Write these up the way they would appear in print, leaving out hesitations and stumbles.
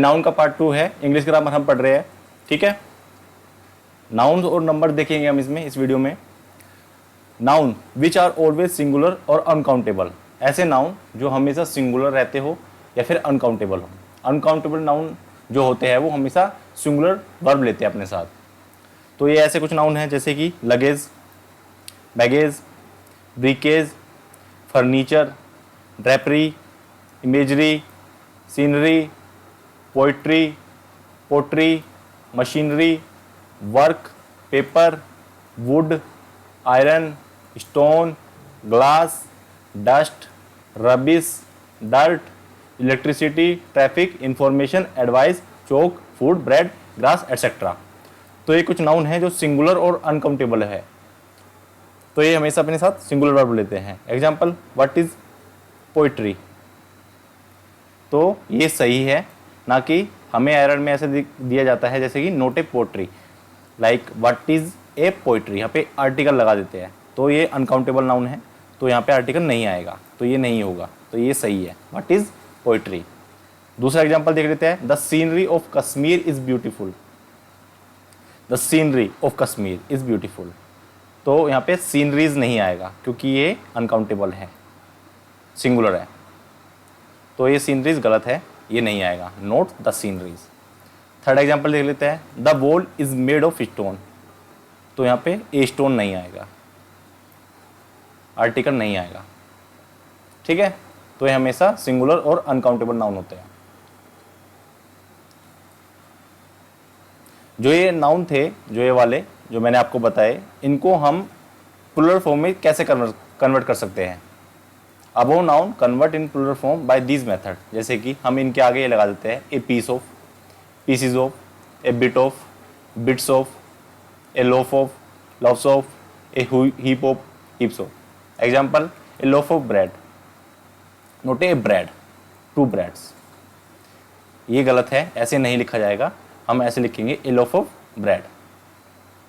Noun का part 2 है, English grammar हम पढ़ रहे हैं, ठीक है। नाउन और नंबर देखेंगे हम इसमें, इस वीडियो में। Noun which are always singular और अनकाउंटेबल, ऐसे नाउन जो हमेशा सिंगुलर रहते हो या फिर अनकाउंटेबल हो। अनकाउंटेबल नाउन जो होते हैं वो हमेशा सिंगुलर वर्ब लेते हैं अपने साथ। तो ये ऐसे कुछ नाउन हैं जैसे कि luggage, baggage, breakage, furniture, drapery, imagery, scenery, poetry, pottery, machinery, work, paper, wood, iron, stone, glass, dust, rubbish, dirt, electricity, traffic, information, advice, chalk, food, bread, grass, etcetera. तो ये कुछ नाउन हैं जो सिंगुलर और uncountable है, तो ये हमेशा अपने साथ सिंगुलर वर्ब लेते हैं। एग्जाम्पल, व्हाट इज पोइट्री, तो ये सही है, ना कि हमें एरर में ऐसे दिया जाता है जैसे कि not a poetry, like what is a poetry, यहाँ पे आर्टिकल लगा देते हैं, तो ये अनकाउंटेबल नाउन है, तो यहाँ पे आर्टिकल नहीं आएगा, तो ये नहीं होगा, तो ये सही है, व्हाट इज पोइट्री। दूसरा एग्जाम्पल देख लेते हैं, the scenery of Kashmir is beautiful, the scenery of Kashmir is beautiful, तो यहाँ पे सीनरीज नहीं आएगा क्योंकि ये अनकाउंटेबल है, सिंगुलर है, तो ये सीनरीज गलत है, ये नहीं आएगा, note the sceneries. Third example देख लेते हैं, the wall is made of stone, तो यहाँ पे ए स्टोन नहीं आएगा, आर्टिकल नहीं आएगा, ठीक है। तो ये हमेशा सिंगुलर और अनकाउंटेबल नाउन होते हैं। जो ये नाउन थे, जो ये वाले जो मैंने आपको बताए, इनको हम प्लुरल फॉर्म में कैसे कन्वर्ट कर सकते हैं। Above noun convert in plural form by these method, जैसे कि हम इनके आगे ये लगा देते हैं, a piece of, pieces of, a bit of, bits of, a loaf of, loafs of, a heap of, heaps of. Example, a loaf of bread, not a bread, two breads. ये गलत है, ऐसे नहीं लिखा जाएगा, हम ऐसे लिखेंगे, ए लोफ ऑफ ब्रेड,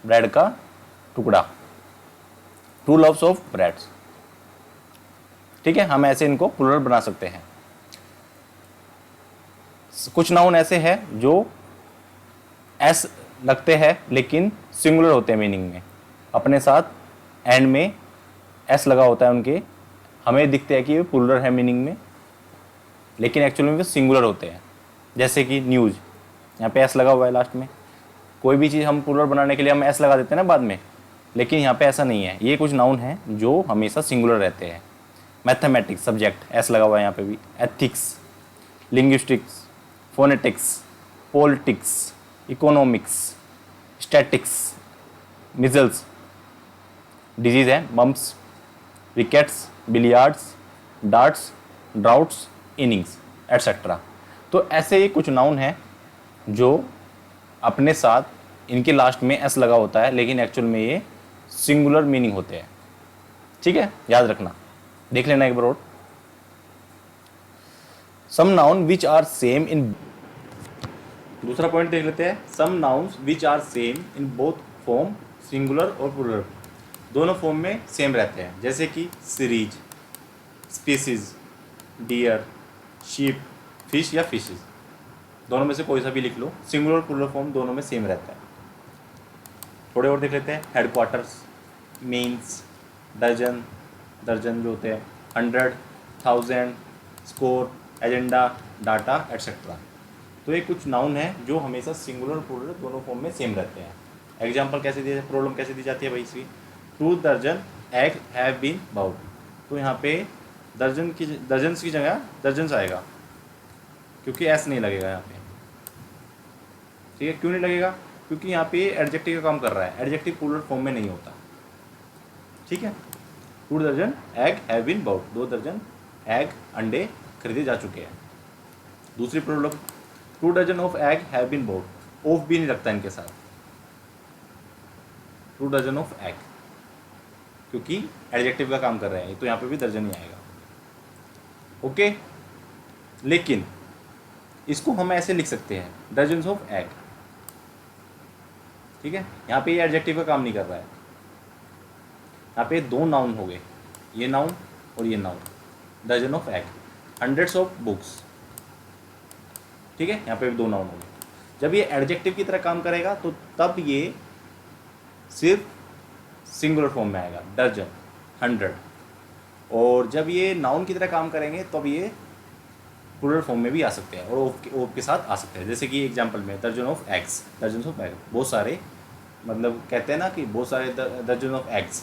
ब्रेड का टुकड़ा, टू लोफ्स ऑफ ब्रेड्स, ठीक है। हम ऐसे इनको प्लुरल बना सकते हैं। कुछ नाउन ऐसे हैं जो एस लगते हैं लेकिन सिंगुलर होते हैं मीनिंग में, अपने साथ एंड में एस लगा होता है उनके, हमें दिखते हैं कि ये प्लुरल है मीनिंग में, लेकिन एक्चुअली में वो सिंगुलर होते हैं। जैसे कि न्यूज़, यहाँ पे एस लगा हुआ है लास्ट में, कोई भी चीज़ हम प्लुरल बनाने के लिए हम एस लगा देते हैं ना बाद में, लेकिन यहाँ पे ऐसा नहीं है। ये कुछ नाउन हैं जो हमेशा सिंगुलर रहते हैं। मैथमेटिक्स सब्जेक्ट, एस लगा हुआ है यहाँ पे भी। Ethics, linguistics, phonetics, politics, economics, statics, measles disease है, mumps, wickets, billiards, darts, draughts, innings, etcetera. तो ऐसे ही कुछ नाउन हैं जो अपने साथ इनके लास्ट में एस लगा होता है, लेकिन एक्चुअल में ये सिंगुलर मीनिंग होते हैं, ठीक है, याद रखना, देख लेना एक बार और। Some noun which are same in, दूसरा पॉइंट देख लेते हैं, some nouns which are same in both form, singular और प्लुरल, दोनों फॉर्म में सेम रहते हैं। जैसे कि series, species, deer, sheep, fish या फिशेज, दोनों में से कोई सा भी लिख लो, सिंगुलर और प्लुरल फॉर्म दोनों में सेम रहता है। थोड़े और देख लेते हैं, हेडक्वार्टर्स, मीन्स, दर्जन, दर्जन जो होते हैं, 100, 1000, स्कोर, एजेंडा, डाटा, एटसेट्रा। तो ये कुछ नाउन है जो हमेशा सिंगुलर और प्लुरल दोनों फॉर्म में सेम रहते हैं। एग्जाम्पल कैसे दिया, प्रॉब्लम कैसे दी जाती है भाई इसकी, 2 दर्जन एग हैव बीन बाउड, तो यहाँ पे दर्जन की जगह दर्जन्स आएगा क्योंकि एस नहीं लगेगा यहाँ पे, ठीक है। क्यों नहीं लगेगा, क्योंकि यहाँ पे एडजेक्टिव का काम कर रहा है, एडजेक्टिव प्लुरल फॉर्म में नहीं होता, ठीक है। 2 दर्जन एग हैव बीन बाउड, 2 दर्जन एग अंडे खरीदे जा चुके हैं। दूसरी प्रॉब्लम, 2 दर्जन of egg have been bought, of भी नहीं लगता इनके साथ, 2 दर्जन ऑफ एग, क्योंकि एडजेक्टिव का काम कर रहे हैं, तो यहाँ पे भी दर्जन ही आएगा, ओके। लेकिन इसको हम ऐसे लिख सकते हैं, डजन्स ऑफ एग, ठीक है। यहाँ पे ये एडजेक्टिव का काम नहीं कर रहा है, यहाँ पे 2 नाउन हो गए, ये नाउन और ये noun, dozen of egg, hundreds of books, ठीक है, यहाँ पे भी 2 नाउन हो गए। जब ये एडजेक्टिव की तरह काम करेगा तो तब ये सिर्फ सिंगुलर फॉर्म में आएगा, दर्जन, 100। और जब ये नाउन की तरह काम करेंगे तब ये प्लूरल फॉर्म में भी आ सकते हैं और ऑफ के साथ आ सकते हैं। जैसे कि एग्जांपल में दर्जन ऑफ एग्स, दर्जन ऑफ एग, बहुत सारे, मतलब कहते हैं ना कि बहुत सारे दर्जन ऑफ एग्स,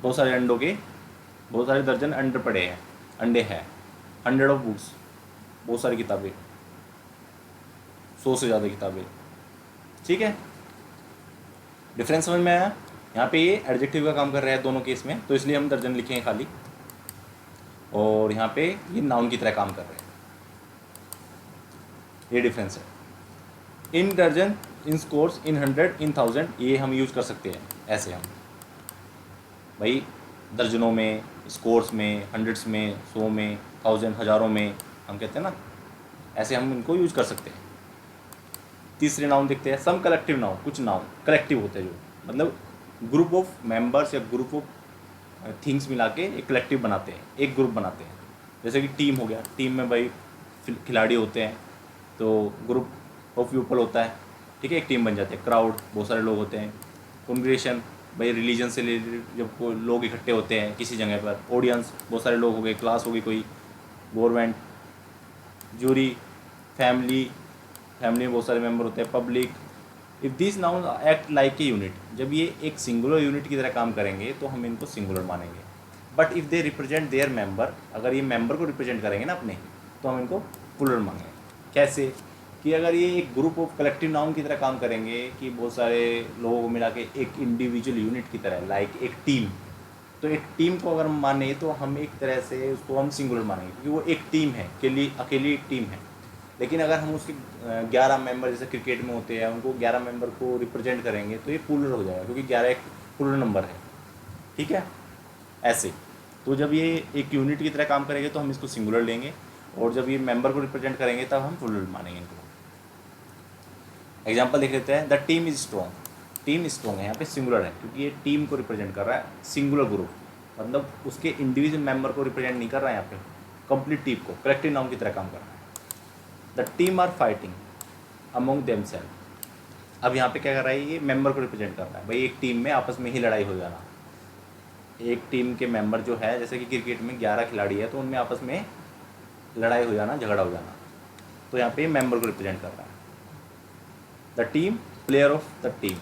बहुत सारे अंडों के, बहुत सारे दर्जन अंडे पड़े हैं, अंडे हैं। 100 ऑफ बुक्स, बहुत सारी किताबें, 100 से ज़्यादा किताबें। ठीक है, डिफरेंस समझ में आया। यहाँ पे ये एडजेक्टिव का काम कर रहा है दोनों केस में, तो इसलिए हम दर्जन लिखेंगे खाली, और यहाँ पे ये नाउन की तरह काम कर रहे हैं। ये डिफरेंस है। इन दर्जन, इन स्कोर्स, इन 100, इन 1000, ये हम यूज़ कर सकते हैं ऐसे। हम भाई दर्जनों में, स्कोर्स में, हंड्रेड्स में, 100 में, 1000, हज़ारों में, हम कहते हैं ना, ऐसे हम इनको यूज कर सकते हैं। तीसरे नाउन देखते हैं, सम कलेक्टिव नाउन। कुछ नाउन कलेक्टिव होते हैं जो मतलब ग्रुप ऑफ मेंबर्स या ग्रुप ऑफ थिंग्स मिला के एक कलेक्टिव बनाते हैं, एक ग्रुप बनाते हैं। जैसे कि टीम हो गया, टीम में भाई खिलाड़ी होते हैं, तो ग्रुप ऑफ पीपल होता है, ठीक है, एक टीम बन जाती है। क्राउड, बहुत सारे लोग होते हैं। कॉन्ग्रेगेशन, भाई रिलीजन से रिलेटेड जब कोई लोग इकट्ठे होते हैं किसी जगह पर। ऑडियंस, बहुत सारे लोग हो गए। क्लास हो गई कोई। गवर्नमेंट, जूरी, फैमिली, फैमिली में बहुत सारे मेंबर होते हैं। Public. If this noun act like a unit, जब ये एक सिंगुलर यूनिट की तरह काम करेंगे तो हम इनको सिंगुलर मानेंगे। But if they represent there member, अगर ये मेंबर को रिप्रेजेंट करेंगे ना अपने, तो हम इनको प्लूरल मानेंगे। कैसे कि अगर ये एक ग्रुप ऑफ कलेक्टिव नाउन की तरह काम करेंगे कि बहुत सारे लोगों को मिला के एक इंडिविजुअल यूनिट की तरह, लाइक एक टीम, तो एक टीम को अगर हम माने तो हम एक तरह से उसको हम सिंगुलर मानेंगे क्योंकि वो एक टीम है, अकेली एक टीम है। लेकिन अगर हम उसके 11 मेंबर जैसे क्रिकेट में होते हैं, उनको 11 मेंबर को रिप्रेजेंट करेंगे तो ये प्लूरल हो जाएगा क्योंकि 11 एक प्लूरल नंबर है। ठीक है, ऐसे। तो जब ये एक यूनिट की तरह काम करेंगे तो हम इसको सिंगुलर लेंगे, और जब ये मेंबर को रिप्रेजेंट करेंगे तब हम प्लूरल मानेंगे इनको। एग्जाम्पल देख लेते हैं। The team is strong. Team strong है, यहाँ पे सिंगुलर है क्योंकि ये टीम को रिप्रेजेंट कर रहा है, सिंगुलर ग्रुप, मतलब उसके इंडिविजुअल मेंबर को रिप्रेजेंट नहीं कर रहा है, यहाँ पे कंप्लीट टीम को कलेक्टिव नाउन की तरह काम कर रहा है। The team are fighting among themself. अब यहाँ पे क्या कर रहा है, ये मेंबर को रिप्रेजेंट कर रहा है। भाई एक टीम में आपस में ही लड़ाई हो जाना, एक टीम के मेंबर जो है, जैसे कि क्रिकेट में 11 खिलाड़ी है तो उनमें आपस में लड़ाई हो जाना, झगड़ा हो जाना, तो यहाँ पे मेंबर को रिप्रेजेंट कर रहा है। The team, player of the team.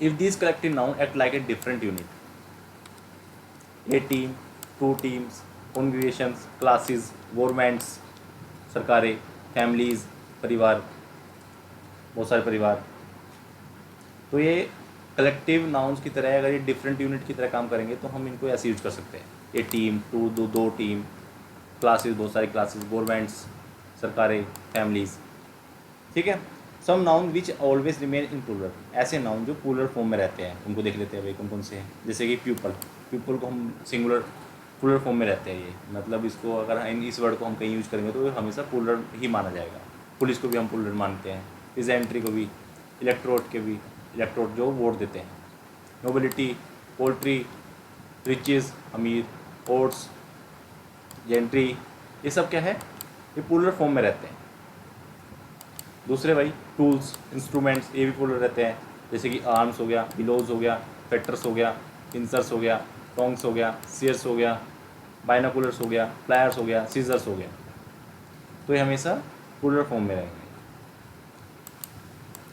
If this collective noun act like a different unit, a team, 2 teams, congregations, classes, governments, सरकारें, फैमिलीज़, परिवार, बहुत सारे परिवार, तो ये कलेक्टिव नाउन्स की तरह अगर ये डिफरेंट यूनिट की तरह काम करेंगे तो हम इनको ऐसे यूज कर सकते हैं। ये टीम, दो टीम, क्लासेस, बहुत सारी क्लासेस, गवर्नमेंट्स, सरकारें, फैमिलीज़। ठीक है। Some noun which always remain in plural. ऐसे नाउन जो प्लूरल फॉर्म में रहते हैं उनको देख लेते हैं भाई कौन कौन से हैं। जैसे कि प्यूपल, प्यूपल को हम सिंगुलर प्लूरल फॉर्म में रहते हैं ये, मतलब इसको अगर इस वर्ड को हम कहीं यूज करेंगे तो हमेशा प्लूरल ही माना जाएगा। पुलिस को भी हम प्लूरल मानते हैं, पेजेंट्री को भी, इलेक्ट्रोड के भी, इलेक्ट्रोड जो वोट देते हैं, नोबिलिटी, पोल्ट्री, रिचेज, अमीर, ओट्स, जेंट्री, ये सब क्या है, ये प्लूरल फॉर्म में रहते हैं। दूसरे भाई टूल्स, इंस्ट्रूमेंट्स, ये भी प्लूरल रहते हैं। जैसे कि आर्म्स हो गया, बिलोज हो गया, फैक्टर्स हो गया, पिंसर्स हो गया, टोंग्स हो गया, सीयर्स हो गया, बाइनोकुलर्स हो गया, प्लायर्स हो गया, सीजर्स हो गया, तो ये हमेशा प्लूरल फॉर्म में रहेंगे।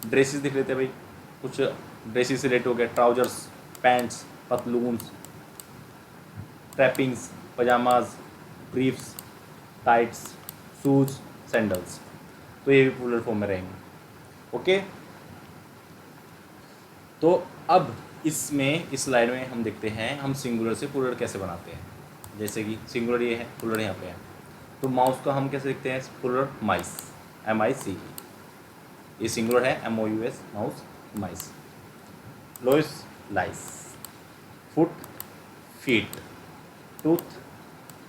ड्रेसेस दिख लेते हैं भाई, कुछ ड्रेसेस से रिलेटेड हो गया, ट्राउजर्स, पैंट्स, पतलून्स, trappings, pyjamas, briefs, tights, shoes, sandals, तो ये भी प्लूरल फॉर्म में रहेंगे। ओके, तो अब इसमें इस स्लाइड में हम देखते हैं हम सिंगुलर से प्लूरल कैसे बनाते हैं। जैसे कि सिंगुलर ये है, प्लूरल यहाँ पे है, तो माउस का हम कैसे लिखते हैं, प्लूरल माइस, MICE। ये सिंगुलर है, MOUS, mouse, mice. Louse, lice. Foot, feet. Tooth,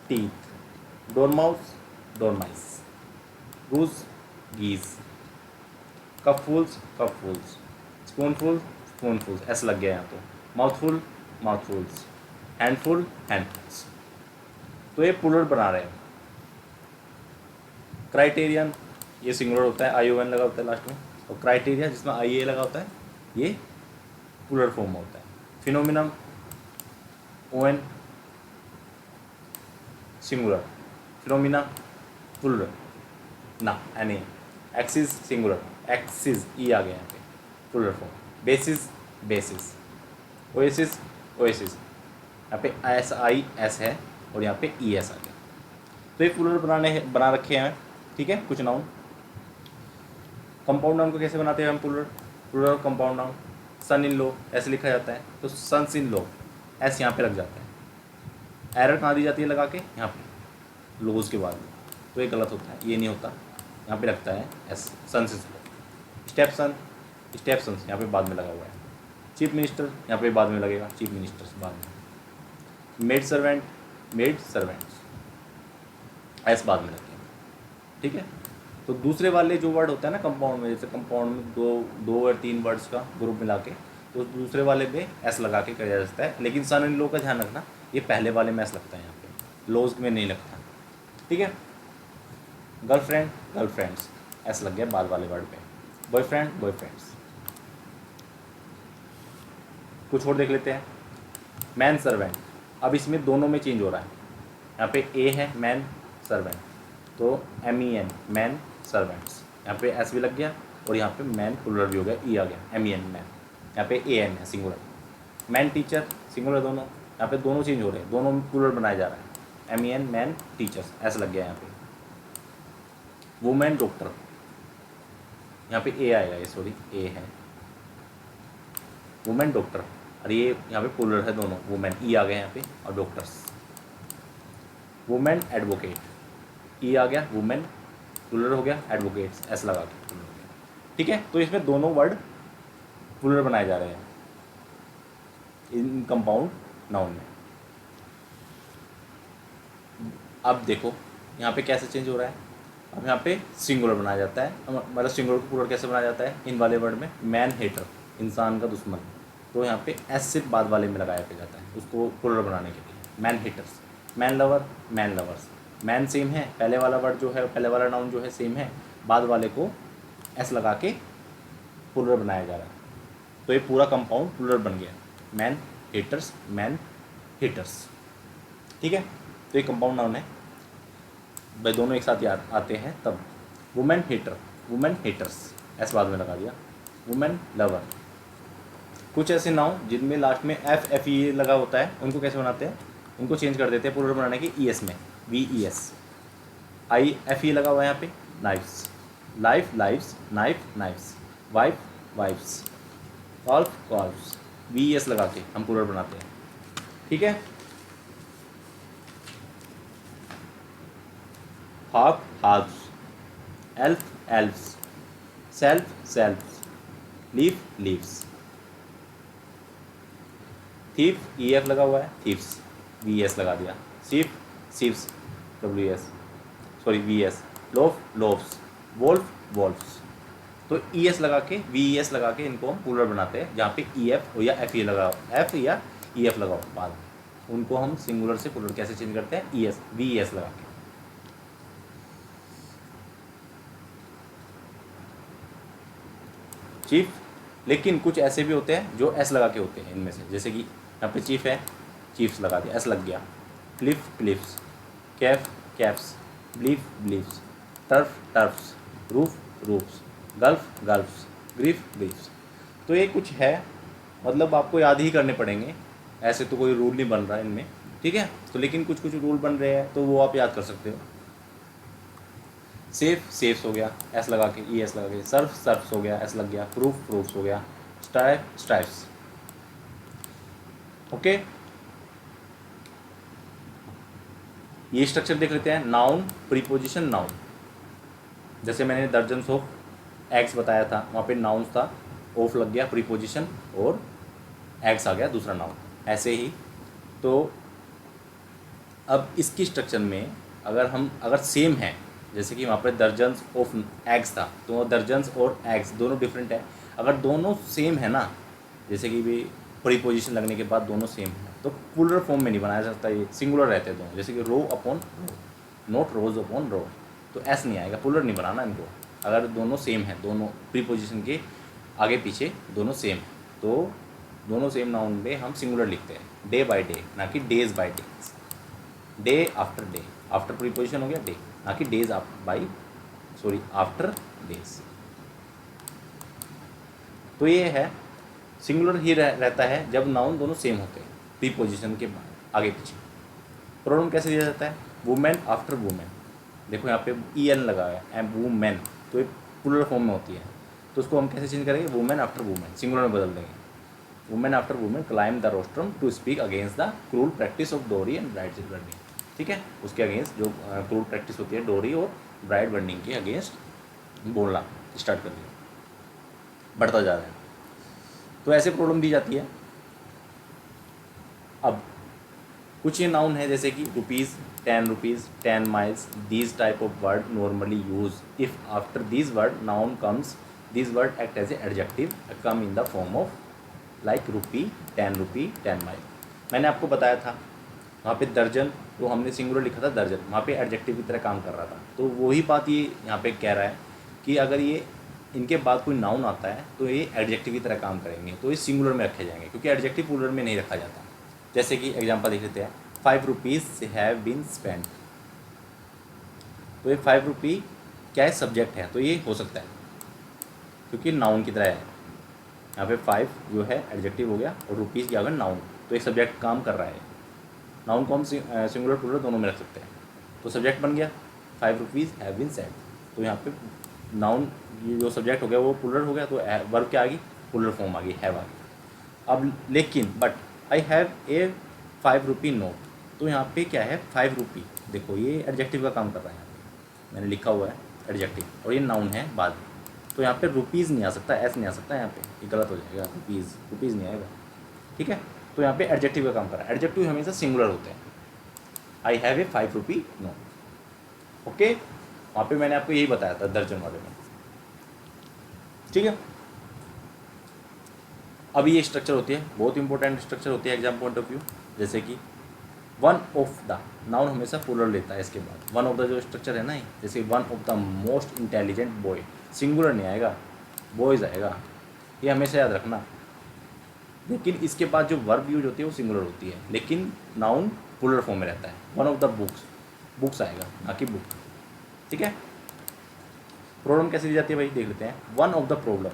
teeth. Dormouse, dormice. Goose, geese. Cupfuls, cupfuls. Spoonful, spoonfuls, ऐसा लग गया यहाँ तो। Mouthful, mouthfuls. Handful, handfuls. तो ये प्लूरल बना रहे हैं। क्राइटेरियन ये सिंगुलर होता है, ION लगा होता है लास्ट में, और क्राइटेरिया जिसमें IA लगा होता है ये प्लूरल फॉर्म में होता है। Phenomenon ON singular, phenomena plural ना NA, axis singular, axis E आ गया यहाँ पे plural form. Basis basis, oasis oasis, यहाँ पे SIS है और यहाँ पे ES आ गया। तो ये प्लूरल बना रखे हैं, ठीक है। कुछ नाउन, कंपाउंड नाउन को कैसे बनाते हैं हम plural, plural compound noun. Son in law ऐसे लिखा जाता है, तो सन्स इन लॉ एस यहाँ पे लग जाता है। एरर कहाँ दी जाती है लगा के, यहाँ पे लोज के बाद, तो ये गलत होता है, ये नहीं होता, यहाँ पे लगता है S, sons in law. Step son, step sons यहाँ पे बाद में लगा हुआ है। चीफ मिनिस्टर यहाँ पे बाद में लगेगा, चीफ मिनिस्टर्स बाद में। Maid servant, made servants S बाद में लगेगा, ठीक है। तो दूसरे वाले जो वर्ड होता है ना कंपाउंड में, जैसे कंपाउंड में दो या तीन वर्ड्स का ग्रुप मिला के, तो दूसरे वाले पे एस लगा के किया जा सकता है। लेकिन सन इन लॉ का ध्यान रखना, ये पहले वाले में एस लगता है, यहाँ पे लॉज में नहीं लगता, ठीक है। गर्लफ्रेंड गर्लफ्रेंड्स एस लग गया बाद वाले वर्ड पे। Boyfriend boyfriends. कुछ और देख लेते हैं। मैन सर्वेंट, अब इसमें दोनों में चेंज हो रहा है। यहाँ पे ए है मैन सर्वेंट, तो MEN मैन सर्वेंट्स, यहाँ पे एस भी लग गया और यहाँ पे मैन प्लूरल भी हो गया, E आ गया, MEN मैन। यहाँ पे AN है सिंगुलर। मैन टीचर सिंगुलर दोनों, यहाँ पे दोनों चेंज हो रहे हैं, दोनों प्लूरल बनाया जा रहा है। MEN मैन टीचर्स एस लग गया यहाँ पे। वुमेन डॉक्टर, यहाँ पे A आएगा, ये सॉरी A है। वुमेन डॉक्टर, और ये यहाँ पे प्लूरल है दोनों, वुमेन E आ गया यहाँ पे, और डॉक्टर्स। वुमेन एडवोकेट, E आ गया, वुमेन प्लूरल हो गया, एडवोकेट्स एस लगा के प्लूरल हो गया, ठीक है। तो इसमें दोनों वर्ड प्लूरल बनाए जा रहे हैं इन कंपाउंड नाउन में। अब देखो यहाँ पे कैसे चेंज हो रहा है। अब यहाँ पे सिंगुलर बनाया जाता है, मतलब सिंगुलर को प्लूरल कैसे बनाया जाता है इन वाले वर्ड में। मैन हेटर, इंसान का दुश्मन, तो यहाँ पे एस सिर्फ बाद वाले में लगाया जाता है उसको प्लूरल बनाने के लिए। Man haters, man lover, man lovers. Man same है, पहले वाला वर्ड जो है, पहले वाला नाउन जो है सेम है, बाद वाले को एस लगा के प्लूरल बनाया जा रहा है, तो ये पूरा कंपाउंड प्लूरल बन गया। मैन हेटर्स, मैन हेटर्स, ठीक है। तो ये कंपाउंड नाउन है भाई, दोनों एक साथ याद आते हैं तब। Women hater, women haters S बाद में लगा दिया। Women lover. कुछ ऐसे नाउन जिनमें लास्ट में FE लगा होता है, उनको कैसे बनाते हैं, उनको चेंज कर देते हैं प्लूरल बनाने की ES में, VES। IFE लगा हुआ है यहाँ पे। Knifes, life lifes, knife knifes, wife wifes, calf calfs, VES लगा के हम प्लूरल बनाते हैं, ठीक है। Half halfs, elf elfs, self selfs, leaf leaves. Thief EF लगा हुआ है, थीफ्स VES लगा दिया। Sheaf sheafs, WS sorry VS। Loaf loafs, wolf wolfs. तो ES लगा के, VES लगा के इनको हम प्लूरल बनाते हैं, जहाँ पे EF या FE लगा हो, F या EF लगा हो बाद, उनको हम सिंगुलर से प्लूरल कैसे चेंज करते हैं, ES VES लगा के। चीफ, लेकिन कुछ ऐसे भी होते हैं जो एस लगा के होते हैं इनमें से, जैसे कि यहाँ पे चीफ है, चीफ्स लगा दिया, एस लग गया। Cliff cliffs, caff caps, belief beliefs, turf turfs, roof roofs, gulf gulfs, grief griefs. तो ये कुछ है, मतलब आपको याद ही करने पड़ेंगे, ऐसे तो कोई रूल नहीं बन रहा है इनमें, ठीक है। तो लेकिन कुछ कुछ रूल बन रहे हैं, तो वो आप याद कर सकते हो। सेफ सेफ्स हो गया, एस लगा के, ES लगा के। सर्फ सर्फ्स हो गया, एस लग गया। प्रूफ प्रूफ्स हो गया। Stripe stripes, okay. ये स्ट्रक्चर देख लेते हैं। नाउन प्रीपोजिशन नाउन, जैसे मैंने दर्जन्स ऑफ एग्स बताया था, वहाँ पे नाउन था, ऑफ लग गया प्रीपोजिशन, और एग्स आ गया दूसरा नाउन, ऐसे ही। तो अब इसकी स्ट्रक्चर में अगर सेम है, जैसे कि वहाँ पर दर्जन्स ऑफ एग्स था, तो दर्जन्स और एग्स दोनों डिफरेंट है। अगर दोनों सेम है ना, जैसे कि भी प्रीपोजिशन लगने के बाद दोनों सेम है, तो प्लूरल फॉर्म में नहीं बनाया जा सकता, ये सिंगुलर रहते हैं दोनों, जैसे कि row upon row, not rows upon row, तो एस नहीं आएगा, प्लूरल नहीं बनाना इनको। अगर दोनों सेम है, दोनों प्रीपोजिशन के आगे पीछे दोनों सेम है, तो दोनों सेम नाउन में हम सिंगुलर लिखते हैं, डे बाय डे, ना कि days by days. Day, after preposition हो गया डे, ना कि डेज आफ्टर डेज। तो ये है सिंगुलर ही रहता है जब नाउन दोनों सेम होते हैं प्रीपोजिशन के आगे पीछे। प्रोनाउन कैसे दिया जाता है? वुमेन आफ्टर वुमेन, देखो यहाँ पे EN लगा है, एम वुमेन, तो ये प्लूरल फॉर्म में होती है, तो उसको हम कैसे चेंज करेंगे? वुमेन आफ्टर वुमेन, सिंगुलर में बदल देंगे। Women after women climb the rostrum to speak against the cruel practice of dowry and bride burning. ठीक है, उसके अगेंस्ट जो क्रूल प्रैक्टिस होती है डोरी और ब्राइड बर्निंग के अगेंस्ट बोलना स्टार्ट कर दिया, बढ़ता जा रहा है। तो ऐसे प्रॉब्लम दी जाती है। अब कुछ ये नाउन है जैसे कि rupees, 10 rupees, 10 miles, these type of word normally use if after these word noun comes, these word act as a adjective come in the form of like rupee, 10 rupee, 10 mile. मैंने आपको बताया था वहाँ पे दर्जन, तो हमने सिंगुलर लिखा था दर्जन, वहाँ पे एडजेक्टिव की तरह काम कर रहा था। तो वही बात ये यहाँ पे कह रहा है कि अगर ये इनके बाद कोई नाउन आता है तो ये एडजेक्टिव की तरह काम करेंगे, तो ये सिंगुलर में रखे जाएंगे, क्योंकि एडजेक्टिव प्लूरल में नहीं रखा जाता। जैसे कि एग्जांपल देख लेते हैं, 5 रुपीज़ हैव बीन स्पेंट, तो ये 5 रुपी क्या है? सब्जेक्ट है, तो ये हो सकता है क्योंकि नाउन की तरह है। यहाँ पे 5 जो है एडजेक्टिव हो गया और रुपीज़ क्या होगा? नाउन, तो एक सब्जेक्ट काम कर रहा है। नाउन को हम सिंगुलर प्लूरल दोनों में रख सकते हैं, तो सब्जेक्ट बन गया 5 रुपीज़ हैव बीन सेंट, तो यहाँ पे नाउन ये जो सब्जेक्ट हो गया वो प्लूरल हो गया, तो वर्ब क्या आ गई? प्लूरल फॉर्म आ गई, हैव आ गई। अब लेकिन but I have a 5 rupee note, तो यहाँ पे क्या है? 5 रुपी, देखो ये एडजेक्टिव का काम कर रहा है, यहाँ पे मैंने लिखा हुआ है एडजेक्टिव, और ये नाउन है बाद में, तो यहाँ पे रुपीज़ नहीं आ सकता, एस नहीं आ सकता, यहाँ पे ये गलत हो जाएगा, रुपीज़ नहीं आएगा। ठीक है, तो यहाँ पे एडजेक्टिव का काम कर रहा है। एडजेक्टिव हमेशा सिंगुलर होते हैं। I have a 5 rupee note, okay, वहाँ पे मैंने आपको यही बताया था दर्जन वाले में। ठीक है, अब ये स्ट्रक्चर होती है, बहुत इंपॉर्टेंट स्ट्रक्चर होती है एग्जाम पॉइंट ऑफ व्यू। जैसे कि वन ऑफ द, नाउन हमेशा प्लूरल लेता है इसके बाद। वन ऑफ द जो स्ट्रक्चर है ना, जैसे one of the most intelligent boy, singular नहीं आएगा, बॉयज़ आएगा, ये हमेशा याद रखना। लेकिन इसके बाद जो वर्ब यूज होती है वो सिंगुलर होती है, लेकिन नाउन प्लूरल फॉर्म में रहता है। One of the books, books आएगा, ना कि बुक। ठीक है, प्रॉब्लम कैसे दी जाती है भाई, देख लेते हैं। वन ऑफ द प्रॉब्लम,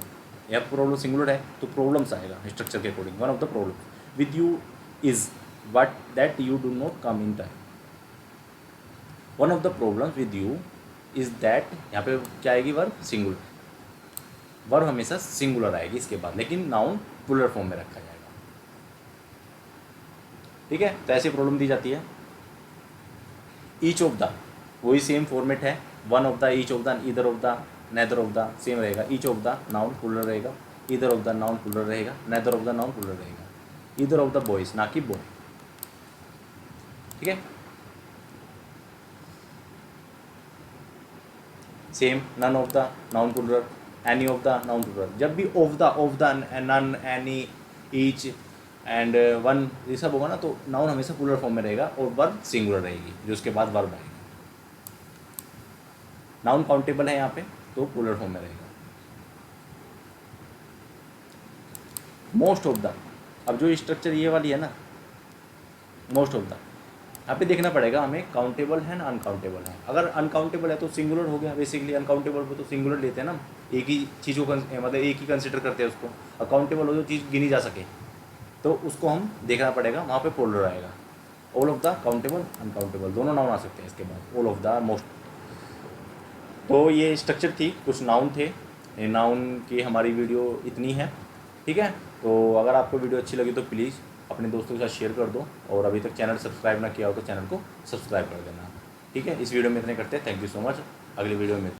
या प्रॉब्लम सिंगुलर है तो प्रॉब्लम्स आएगा स्ट्रक्चर के according. One of the problem with you is but that you do not come in time. One of the problems with you is that, यहाँ पे क्या आएगी? Verb singular, verb हमेशा singular आएगी इसके बाद, लेकिन नाउन प्लूरल फॉर्म में रखा जाएगा। ठीक है, तो ऐसी प्रॉब्लम दी जाती है। ईच ऑफ द, वही सेम फॉर्मेट है, one of the, each of the, either of the, neither of the, same रहेगा। Each of the noun plural रहेगा, either of the noun plural रहेगा, neither of the noun plural रहेगा। Either of the boys, ना कि boy. ठीक है, same, none of the noun plural, any of the noun plural. जब भी of the, none, any, each and one ये सब होगा ना, तो नाउन हमेशा प्लूरल फॉर्म में रहेगा और वर्ब सिंगुलर रहेगी, जो उसके बाद वर्ब आएगी। नाउन काउंटेबल है यहाँ पे, तो प्लूरल फॉर्म में रहेगा। मोस्ट ऑफ द, अब जो स्ट्रक्चर ये वाली है ना, मोस्ट ऑफ द, यहाँ पे देखना पड़ेगा हमें काउंटेबल है ना अनकाउंटेबल है। अगर अनकाउंटेबल है तो सिंगुलर हो गया बेसिकली, अनकाउंटेबल को तो सिंगुलर लेते हैं ना, एक ही चीज़ों का मतलब एक ही कंसिडर करते हैं उसको। अकाउंटेबल हो जो चीज़ गिनी जा सके, तो उसको हम देखना पड़ेगा, वहाँ पे प्लूरल आएगा। All of the, countable, uncountable दोनों नाउन आ सकते हैं इसके बाद, ऑल ऑफ द, मोस्ट। तो ये स्ट्रक्चर थी, कुछ नाउन थे। नाउन की हमारी वीडियो इतनी है। ठीक है, तो अगर आपको वीडियो अच्छी लगी तो प्लीज़ अपने दोस्तों के साथ शेयर कर दो, और अभी तक चैनल सब्सक्राइब ना किया हो तो चैनल को सब्सक्राइब कर देना। ठीक है, इस वीडियो में इतने करते हैं। थैंक यू सो मच, अगली वीडियो में